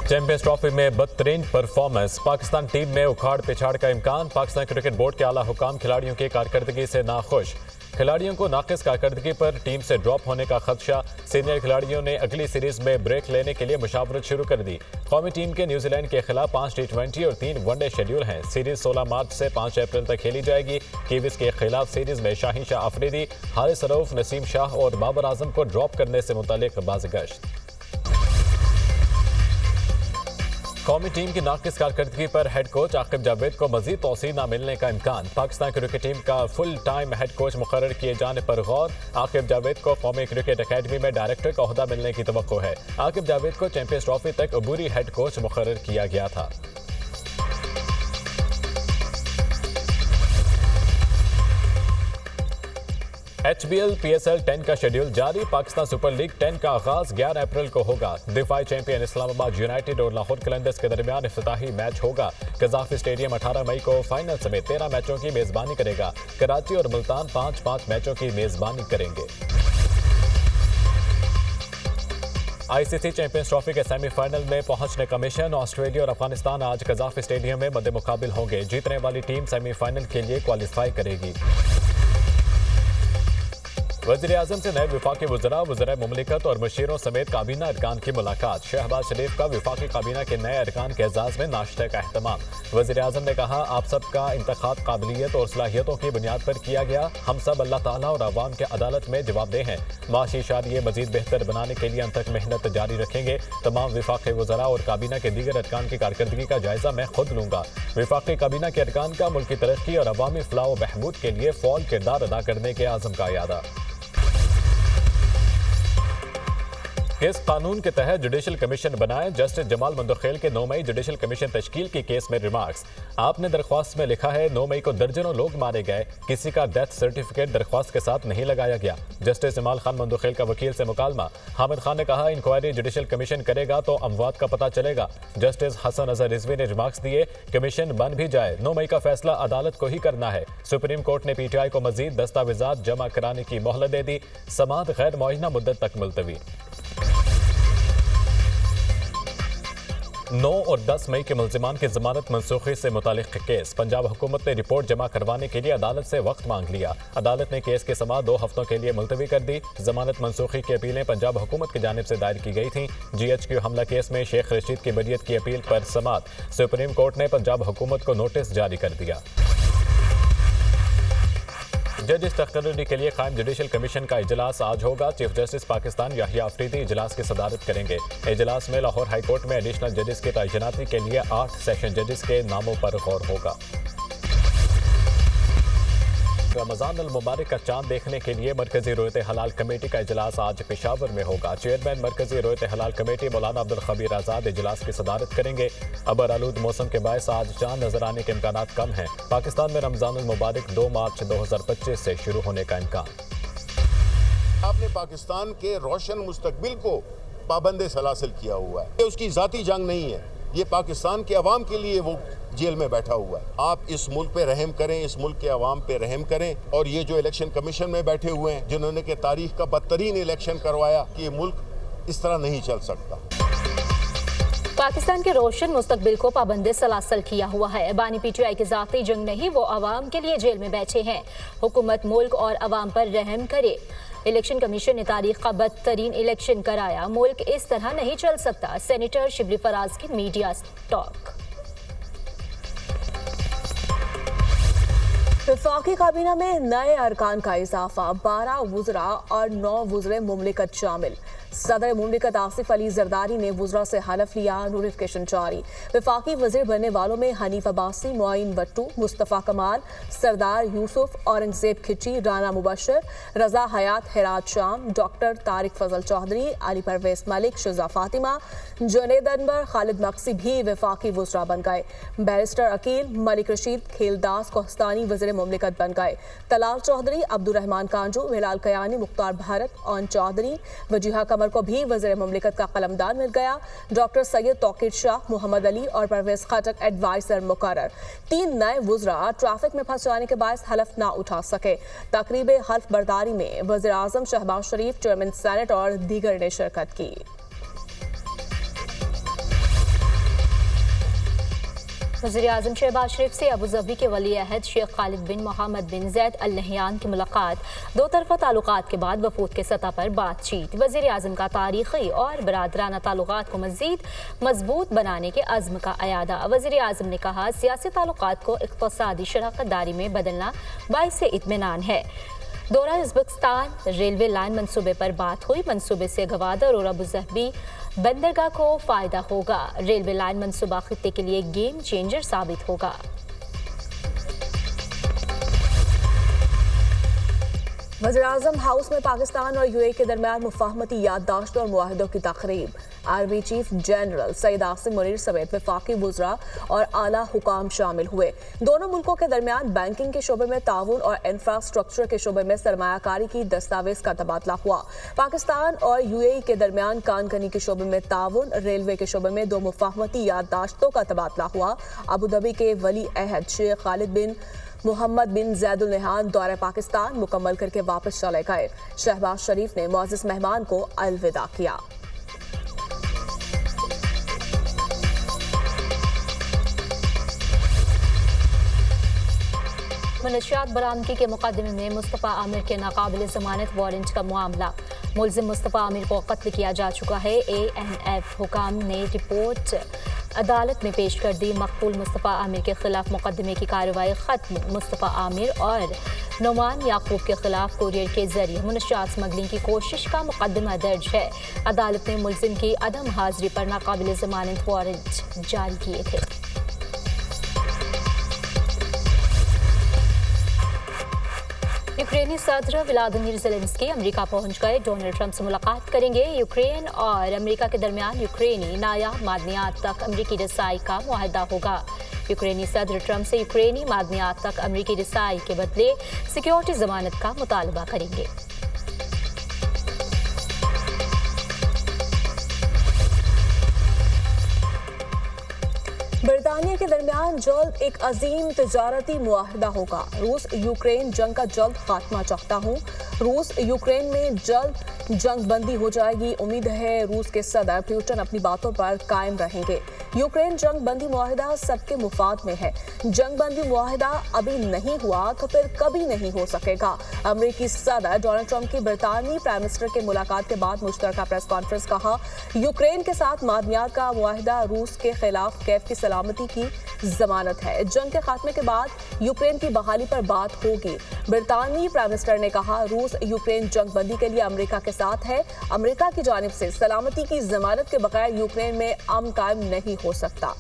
Champions trophy में बदतरीन performance, Pakistan team में उखाड़ पिछाड़ का इम्कान। पाकिस्तान क्रिकेट बोर्ड के आला हुकाम खिलाड़ियों की कारकर्दगी से नाखुश। खिलाड़ियों को नाकिस कारकर्दगी पर टीम से ड्रॉप होने का खदशा। सीनियर खिलाड़ियों ने अगली सीरीज में ब्रेक लेने के लिए मुशावरत शुरू कर दी। कौमी टीम के न्यूजीलैंड के खिलाफ 5 टी20 और 3 वनडे शेड्यूल हैं। सीरीज 16 मार्च से 5 अप्रैल तक खेली जाएगी। कीवीज के खिलाफ सीरीज में शाहीन शाह अफरीदी, हारिस रऊफ, नसीम शाह और बाबर आजम को ड्रॉप करने से मुतालिक बाज़गश्त। कौमी टीम की नाकिस कारकर्दगी पर हेड कोच आकिब जावेद को मजीद तौसीर न मिलने का इम्कान। पाकिस्तान क्रिकेट टीम का फुल टाइम हेड कोच मुकर्रर किए जाने पर गौर। आकिब जावेद को कौमी क्रिकेट अकेडमी में डायरेक्टर का ओहदा मिलने की तवक्को है। आकिब जावेद को चैंपियंस ट्रॉफी तक अबूरी हेड कोच मुकर्रर किया गया था। HBL PSL 10 का शेड्यूल जारी। पाकिस्तान सुपर लीग 10 का आगाज 11 अप्रैल को होगा। दिफाई चैंपियन इस्लामाबाद यूनाइटेड और लाहौर कलंदर्स के दरमियान इफ्तिताही मैच होगा। कजाफी स्टेडियम 18 मई को फाइनल समेत 13 मैचों की मेजबानी करेगा। कराची और मुल्तान 5-5 मैचों की मेजबानी करेंगे। ICC चैंपियंस ट्रॉफी के सेमीफाइनल में पहुंचने का मिशन। ऑस्ट्रेलिया और अफगानिस्तान आज कजाफी स्टेडियम में मद्दे मुकाबिल होंगे। जीतने वाली टीम सेमीफाइनल के लिए क्वालिफाई करेगी। वज़ीर-ए-आज़म से नए विफाकी वज़रा, वज़रा मुमलिकत और मशीरों समेत काबीना अरकान की मुलाकात। शहबाज शरीफ का विफाकी काबीना के नए अरकान के एजाज़ में नाश्ते का अहतमाम। वज़ीर-ए-आज़म ने कहा, आप सबका इंतखाब काबिलियत और सलाहियतों की बुनियाद पर किया गया। हम सब अल्लाह ताला और अवाम के अदालत में जवाबदेह हैं। माशी शादिये मजीद बेहतर बनाने के लिए अंत तक मेहनत जारी रखेंगे। तमाम विफाकी वज़रा और काबीना के दीगर अरकान की कारकर्दगी का जायजा मैं खुद लूँगा। विफाकी काबीना के अरकान का मुल्की तरक्की और अवामी फलाह व बहबूद के लिए फ़ौल किरदार अदा करने के आज़म का यादा। केस कानून के तहत जुडिशल कमीशन बनाए। जस्टिस जमाल मंदोखेल के 9 मई जुडिशल कमीशन तश्कील की केस में रिमार्क्स। आपने दरख्वास्त में लिखा है 9 मई को दर्जनों लोग मारे गए, किसी का डेथ सर्टिफिकेट दरख्वास्त के साथ नहीं लगाया गया। जस्टिस जमाल खान मंदोखेल का वकील से मुकालमा। हामिद खान ने कहा, इंक्वायरी जुडिशल कमीशन करेगा तो अमवात का पता चलेगा। जस्टिस हसन अजहर रिजवी ने रिमार्क्स दिए, कमीशन बन भी जाए 9 मई का फैसला अदालत को ही करना है। सुप्रीम कोर्ट ने PTI को मजीद दस्तावेजात जमा कराने की मोहलत दे दी। समाअत गैर मुअय्यना मुद्दत तक मुलतवी। 9 और 10 मई के मुल्जिमान की जमानत मनसूखी से मुतालिक केस। पंजाब हुकूमत ने रिपोर्ट जमा करवाने के लिए अदालत से वक्त मांग लिया। अदालत ने केस की समाअत 2 हफ्तों के लिए मुलतवी कर दी। जमानत मनसूखी की अपीलें पंजाब हुकूमत की जानिब से दायर की गई थीं। GHQ हमला केस में शेख रशीद की बरियत की अपील पर समाअत। सुप्रीम कोर्ट ने पंजाब हुकूमत को नोटिस जारी कर दिया। जजिस तकर्री के लिए कायम जुडिशल कमीशन का इजलास आज होगा। चीफ जस्टिस पाकिस्तान याहिया अफरीदी इजलास की सदारत करेंगे। इजलास में लाहौर हाई कोर्ट में एडिशनल जजिस की तैनाती के लिए 8 सेशन जजिस के नामों पर गौर होगा। रमजान अल मुबारक का चांद देखने के लिए मरकजी रोयत हलाल कमेटी का इजलास आज पेशावर में होगा। चेयरमैन मरकजी रोयत हलाल कमेटी मौलाना अब्दुल खबीर आज़ाद इजलास की सदारत करेंगे। अबर आलूद मौसम के बायस आज चांद नजर आने के इम्कानात कम हैं। पाकिस्तान में रमजान अल मुबारक 2 मार्च 2025 से शुरू होने का इम्कान। आपने पाकिस्तान के रोशन मुस्तकबिल को पाबंद सलासिल किया हुआ है। ये उसकी जाती जंग नहीं है, ये पाकिस्तान के अवाम के लिए वो जेल में बैठा हुआ है। आप इस मुल्क पे रहम करें, इस मुल्क के अवाम पे रहम करें। और ये जो इलेक्शन कमीशन में बैठे हुए हैं, जिन्होंने के तारीख का बदतरीन इलेक्शन करवाया, कि ये मुल्क इस तरह नहीं चल सकता। पाकिस्तान के रोशन मुस्तकबिल को पाबंद सलासल किया हुआ है। बानी PTI की जाती जंग नहीं, वो अवाम के लिए जेल में बैठे हैं। हुकूमत मुल्क और अवाम पर रहम करे। इलेक्शन कमीशन ने तारीख का बदतरीन इलेक्शन कराया, मुल्क इस तरह नहीं चल सकता। सेनेटर शिबली फराज की मीडिया टॉक। वफाकी काबीना में नए अरकान का इजाफा, 12 वुज़रा और 9 वुज़रे मुमलिकत शामिल। सदर मुमलिकत आसिफ अली जरदारी ने वुज़रा से हलफ लिया, नोटिफिकेशन जारी। वफाकी वज़ीर बनने वालों में हनीफ अब्बासी, मुआइन भट्टू, मुस्तफ़ा कमाल, सरदार यूसुफ, औरंगजेब खिची, राना मुबशर, रजा हयात, हेरात शाम, डॉक्टर तारिक फजल चौधरी, अली परवेज मलिक, शुजा फातिमा, जुनैद अनवर, खालिद मक्सी भी वफाकी वुज़रा बन गए। बैरिस्टर अकील, मलिक रशीद, खेलदास कोहस्तानी वज़ीर मुमलिकत बन गए। तलाल चौधरी, अब्दुर्रहमान कांजू, हिलाल कयानी, मुख्तार भारत, ओन चौधरी, वजीहा कमर को भी वज़ीर मुमलिकत का कलमदान मिल गया। डॉक्टर सैयद तौकीर शाह, मोहम्मद अली और परवेज खटक एडवाइजर मुकर्रर। 3 नए वुज़रा ट्रैफिक में फंस जाने के बायस हलफ ना उठा सके। तकरीब हल्फ बर्दारी में वज़ीर आज़म शहबाज शरीफ, चेयरमैन सेनेट और दीगर ने शिरकत की। वज़ीर-ए-आज़म शहबाज शरीफ से अबू धाबी के वली अहद शेख खालिद बिन मोहम्मद बिन जैद अल नहयान की मुलाकात। दो तरफ़ा ताल्लुकात के बाद वफूद के सतह पर बातचीत। वज़ीर-ए-आज़म का तारीख़ी और बरादराना ताल्लुकात को मज़ीद मजबूत बनाने के अज़्म का अयादा। वज़ीर-ए-आज़म ने कहा, सियासी ताल्लुकात को इक़्तिसादी शराकतदारी में बदलना बाइस इत्मीनान है। दौरा उज़्बेकिस्तान रेलवे लाइन मंसूबे पर बात हुई। मंसूबे से गवादर और अबू धाबी बंदरगाह को फ़ायदा होगा। रेलवे लाइन मंसूबा खित्ते के लिए गेम चेंजर साबित होगा। वज़ीर-ए-आज़म हाउस में पाकिस्तान और यूएई के दरमियान मुफाहमती याददाश्त और मुआहदों की तक़रीब। Army chief general Saeed Asim Munir समेत वफाकी वुज़रा और आला हुकाम शामिल हुए। दोनों मुल्कों के दरमियान बैंकिंग के शोबे में ताउन और इंफ्रास्ट्रक्चर के शोबे में सरमायाकारी की दस्तावेज का तबादला हुआ। पाकिस्तान और यूएई के दरमियान कानकनी के शोबे में ताउन, रेलवे के शोबे में दो मुफाहमती याददाश्तों का तबादला हुआ। अबू धाबी के वली अहद शेख खालिद बिन मोहम्मद बिन जैद अल नहयान दौरा पाकिस्तान मुकम्मल करके वापस चले गए। शहबाज शरीफ ने मुअज़्ज़ज़ मेहमान को अलविदा किया। मनशियात बरामदगी के मुकदमे में मुस्तफ़ा आमिर के नाकाबिल ज़मानत वारंट का मामला। मुलजिम मुस्तफ़ा आमिर को कत्ल किया जा चुका है। ANF हुकाम ने रिपोर्ट अदालत में पेश कर दी। मकतूल मुस्तफ़ा आमिर के खिलाफ मुकदमे की कार्रवाई खत्म। मुस्तफ़ा आमिर और नोमान याकूब के खिलाफ कुरियर के जरिए मनशियात स्मगलिंग की कोशिश का मुकदमा दर्ज है। अदालत ने मुलजिम की अदम हाजिरी पर नाकाबिल ज़मानत वारंट जारी किए थे। यूक्रेनी सदर व्लादिमीर ज़ेलेंस्की अमेरिका पहुंच गए। डोनाल्ड ट्रंप से मुलाकात करेंगे। यूक्रेन और अमेरिका के दरमियान यूक्रेनी नायाब मादनियात तक अमेरिकी रसाई का मुआहदा होगा। यूक्रेनी सदर ट्रंप से यूक्रेनी मादनियात तक अमेरिकी रसाई के बदले सिक्योरिटी जमानत का मुतालबा करेंगे। बरतानिया के दरमियान जल्द एक अजीम तिजारती मुआहदा होगा। रूस यूक्रेन जंग का जल्द खात्मा चाहता हूँ। रूस यूक्रेन में जल्द जंग बंदी हो जाएगी। उम्मीद है रूस के सदर पुतिन अपनी बातों पर कायम रहेंगे। यूक्रेन जंग बंदी मुआहदा सबके मुफाद में है। जंग बंदी मुआहदा अभी नहीं हुआ तो फिर कभी नहीं हो सकेगा। अमेरिकी सदर डोनाल्ड ट्रंप की बरतानी प्राइम मिनिस्टर के मुलाकात के बाद मुश्तरका प्रेस कॉन्फ्रेंस कहा, यूक्रेन के साथ मादनियात का मुआहदा रूस के खिलाफ कैफ की सलामती की जमानत है। जंग के खात्मे के बाद यूक्रेन की बहाली पर बात होगी। बरतानी प्राइम मिनिस्टर ने कहा, रूस यूक्रेन जंग बंदी के लिए अमेरिका के साथ है। अमेरिका की जानिब से सलामती की जमानत के बगैर यूक्रेन में अमन कायम नहीं हो सकता।